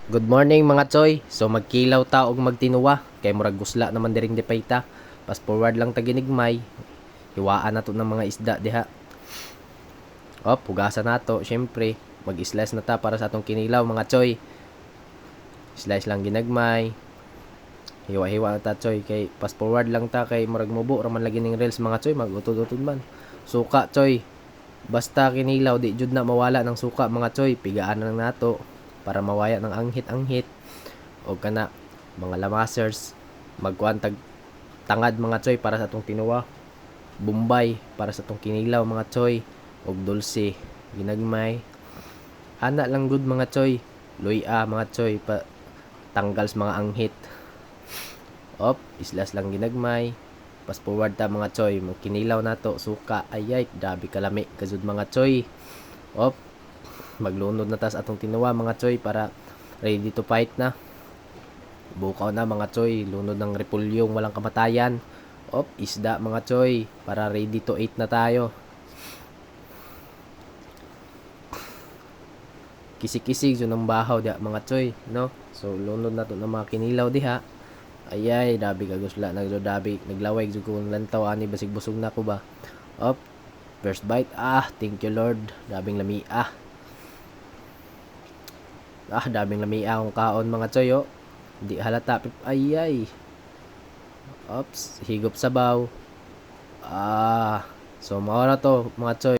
Good morning mga choy. So magkilaw ta og magtinuwa kay murag gusla naman diring depayta. Fast forward lang ta ginigmay. Hiwaan nato ng mga isda diha. Hugasan nato syempre. Mag-slice na ta para sa atong kinilaw mga choy. Slice lang ginagmay. Hiwa-hiwa na ta choy kay fast forward lang ta kay murag mubo ra man lagi ning reels mga choy, magutod-utod man. Suka choy. Basta kinilaw di jud na mawala ng suka mga choy. Pigaan lang nato para mawaya ng anghit-anghit o kana mga lamasers magkuan tangad mga choy para sa atong tinuwa, Bombay para sa atong kinilaw mga choy, og dulce ginagmay. Ana lang good mga choy, luya mga choy pa tanggal sa mga anghit. Islas lang ginagmay. Fast forward ta mga choy, magkinilaw nato suka. Ayay grabe kalami kasud mga choy. Maglunod na tas atong tinuwa mga choy para ready to fight na. Bukaw na mga choy, lunod ng repulyong walang kamatayan. Isda mga choy para ready to eat na tayo. Kisig-kisig yun ang bahaw diha mga choy, no? So lunod na to ng mga kinilaw diha. Ayay, dabi kagusla nagdabi naglaway jud ko lantaw ani basig busog na ko ba. First bite. Thank you Lord. Dabing lami. Daming lami akong kaon mga choy, Di halata. Ayay. Higop sabaw. So mao na to mga choy.